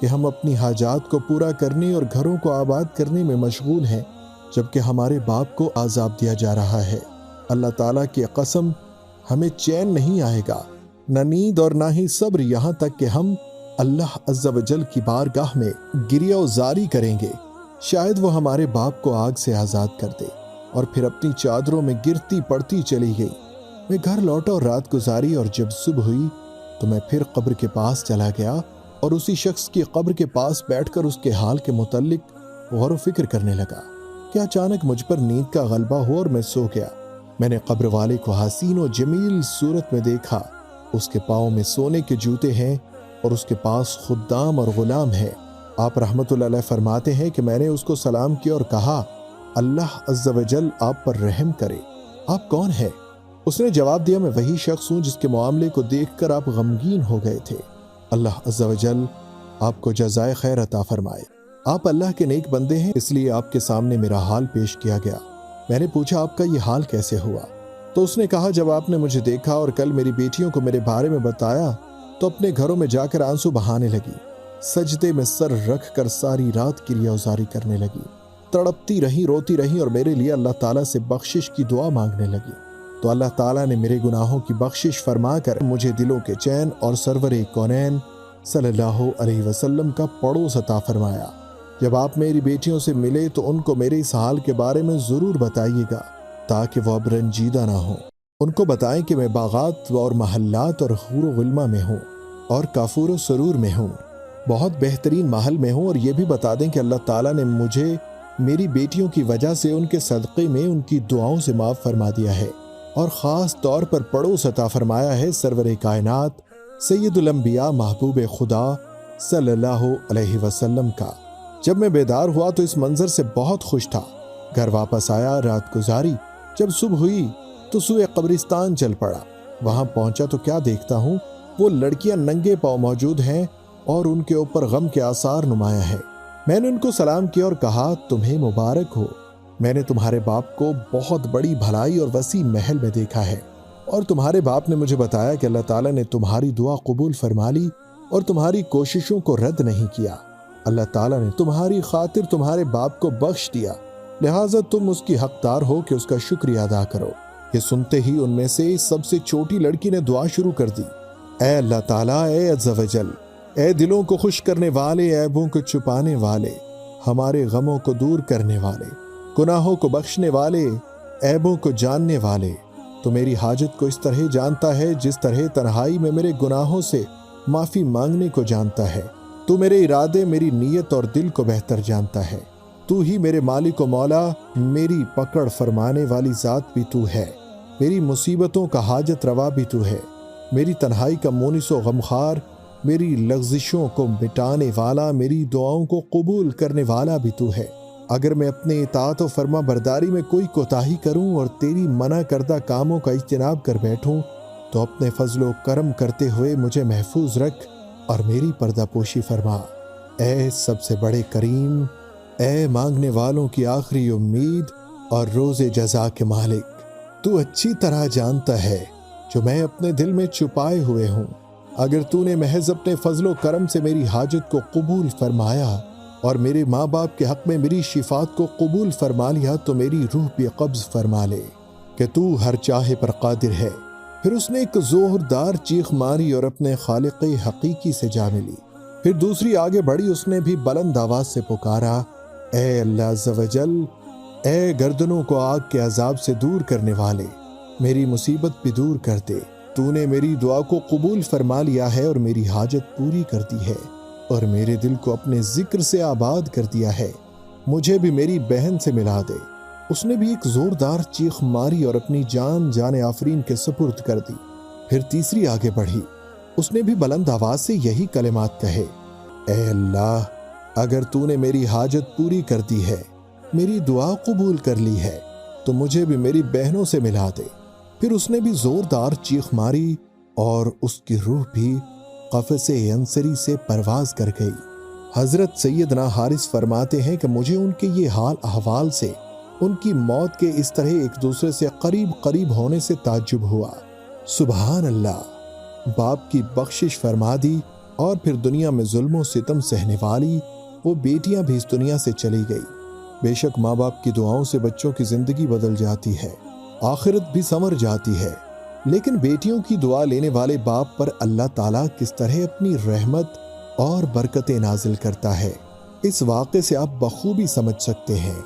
کہ ہم اپنی حاجات کو پورا کرنے اور گھروں کو آباد کرنے میں مشغول ہیں، جبکہ ہمارے باپ کو عذاب دیا جا رہا ہے۔ اللہ تعالیٰ کی قسم، ہمیں چین نہیں آئے گا، نہ نیند اور نہ ہی صبر، یہاں تک کہ ہم اللہ عز و جل کی بارگاہ میں گریہ و زاری کریں گے، شاید وہ ہمارے باپ کو آگ سے آزاد کر دے۔ اور پھر اپنی چادروں میں گرتی پڑتی چلی گئی۔ میں گھر لوٹا اور رات گزاری، اور جب صبح ہوئی تو میں پھر قبر کے پاس چلا گیا اور اسی شخص کی قبر کے پاس بیٹھ کر اس کے حال کے متعلق غور و فکر کرنے لگا کہ اچانک مجھ پر نیند کا غلبہ ہوا اور میں سو گیا۔ میں نے قبر والے کو حسین و جمیل صورت میں دیکھا، اس کے پاؤں میں سونے کے جوتے ہیں اور اس کے پاس خدام اور غلام ہے۔ آپ رحمت اللہ علیہ فرماتے ہیں کہ میں نے اس کو سلام کیا اور کہا، اللہ عز و جل آپ پر رحم کرے، آپ کون ہیں؟ اس نے جواب دیا، میں وہی شخص ہوں جس کے معاملے کو دیکھ کر آپ غمگین ہو گئے تھے۔ اللہ عز و جل آپ کو جزائے خیر عطا فرمائے۔ آپ اللہ کے نیک بندے ہیں، اس لیے آپ کے سامنے میرا حال پیش کیا گیا۔ میں نے پوچھا، آپ کا یہ حال کیسے ہوا؟ تو اس نے کہا، جب آپ نے مجھے دیکھا اور کل میری بیٹیوں کو میرے بارے میں بتایا تو اپنے گھروں میں جا کر آنسو بہانے لگی، سجدے میں سر رکھ کر ساری رات کریا ازاری کرنے لگی، تڑپتی رہی، روتی رہی اور میرے لیے اللہ تعالیٰ سے بخشش کی دعا مانگنے لگی۔ تو اللہ تعالیٰ نے میرے گناہوں کی بخشش فرما کر مجھے دلوں کے چین اور سرور کونین صلی اللہ علیہ وسلم کا پڑوس عطا فرمایا۔ جب آپ میری بیٹیوں سے ملے تو ان کو میرے اس حال کے بارے میں ضرور بتائیے گا تاکہ وہ اب رنجیدہ نہ ہوں۔ ان کو بتائیں کہ میں باغات اور محلات اور حور و غلمہ میں ہوں اور کافور و سرور میں ہوں، بہت بہترین محل میں ہوں، اور یہ بھی بتا دیں کہ اللہ تعالیٰ نے مجھے میری بیٹیوں کی وجہ سے ان کے صدقے میں ان کی دعاؤں سے معاف فرما دیا ہے، اور خاص طور پر پڑوس عطا فرمایا ہے سرور کائنات سید الانبیاء محبوب خدا صلی اللہ علیہ وسلم کا۔ جب میں بیدار ہوا تو اس منظر سے بہت خوش تھا۔ گھر واپس آیا، رات گزاری، جب صبح ہوئی تو سوئے قبرستان چل پڑا۔ وہاں پہنچا تو کیا دیکھتا ہوں، وہ لڑکیاں ننگے پاؤں موجود ہیں اور ان کے اوپر غم کے آثار نمایاں ہیں۔ میں نے ان کو سلام کیا اور کہا، تمہیں مبارک ہو، میں نے تمہارے باپ کو بہت بڑی بھلائی اور وسیع محل میں دیکھا ہے، اور تمہارے باپ نے مجھے بتایا کہ اللہ تعالیٰ نے تمہاری دعا قبول فرما لی اور تمہاری کوششوں کو رد نہیں کیا۔ اللہ تعالیٰ نے تمہاری خاطر تمہارے باپ کو بخش دیا، لہٰذا تم اس کی حقدار ہو کہ اس کا شکریہ ادا کرو۔ یہ سنتے ہی ان میں سے سب سے چھوٹی لڑکی نے دعا شروع کر دی، اے اللہ تعالیٰ، اے عز و جل، اے دلوں کو خوش کرنے والے، عیبوں کو چھپانے والے، ہمارے غموں کو دور کرنے والے، گناہوں کو بخشنے والے، عیبوں کو جاننے والے، تو میری حاجت کو اس طرح جانتا ہے جس طرح تنہائی میں میرے گناہوں سے معافی مانگنے کو جانتا ہے۔ تو میرے ارادے، میری نیت اور دل کو بہتر جانتا ہے۔ تو ہی میرے مالک و مولا، میری پکڑ فرمانے والی ذات بھی تو ہے، میری مصیبتوں کا حاجت روا بھی تو ہے، میری تنہائی کا مونس و غمخوار، میری لغزشوں کو مٹانے والا، میری دعاؤں کو قبول کرنے والا بھی تو ہے۔ اگر میں اپنے اطاعت و فرما برداری میں کوئی کوتاہی کروں اور تیری منع کردہ کاموں کا اجتناب کر بیٹھوں تو اپنے فضل و کرم کرتے ہوئے مجھے محفوظ رکھ اور میری پردہ پوشی فرما۔ اے سب سے بڑے کریم، اے مانگنے والوں کی آخری امید اور روز جزا کے مالک، تو اچھی طرح جانتا ہے جو میں اپنے دل میں چھپائے ہوئے ہوں۔ اگر تو نے محض اپنے فضل و کرم سے میری حاجت کو قبول فرمایا اور میرے ماں باپ کے حق میں میری شفاعت کو قبول فرما لیا تو میری روح بھی قبض فرما لے کہ تو ہر چاہے پر قادر ہے۔ پھر اس نے ایک زوردار چیخ ماری اور اپنے خالق حقیقی سے جا ملی۔ پھر دوسری آگے بڑھی، اس نے بھی بلند آواز سے پکارا، اے اللہ عز و جل، اے گردنوں کو آگ کے عذاب سے دور کرنے والے، میری مصیبت بھی دور کر دے۔ تو نے میری دعا کو قبول فرما لیا ہے اور میری حاجت پوری کر دی ہے اور میرے دل کو اپنے ذکر سے آباد کر دیا ہے، مجھے بھی میری بہن سے ملا دے۔ اس نے بھی ایک زوردار چیخ ماری اور اپنی جان آفرین کے سپرد کر دی۔ پھر تیسری آگے بڑھی، اس نے بھی بلند آواز سے یہی کلمات کہے، اے اللہ، اگر تو نے میری حاجت پوری کر دی ہے، میری دعا قبول کر لی ہے تو مجھے بھی میری بہنوں سے ملا دے۔ پھر اس نے بھی زوردار چیخ ماری اور اس کی روح بھی قفس عنصری سے پرواز کر گئی۔ حضرت سیدنا حارث فرماتے ہیں کہ مجھے ان کے یہ حال احوال سے، ان کی موت کے اس طرح ایک دوسرے سے قریب ہونے سے تعجب ہوا۔ سبحان اللہ، باپ کی بخشش فرما دی اور پھر دنیا میں ظلم و ستم سہنے والی وہ بیٹیاں بھی اس دنیا سے چلی گئی۔ بے شک ماں باپ کی دعاؤں سے بچوں کی زندگی بدل جاتی ہے، آخرت بھی سنور جاتی ہے، لیکن بیٹیوں کی دعا لینے والے باپ پر اللہ تعالیٰ کس طرح اپنی رحمت اور برکتیں نازل کرتا ہے، اس واقعے سے آپ بخوبی سمجھ سکتے ہیں۔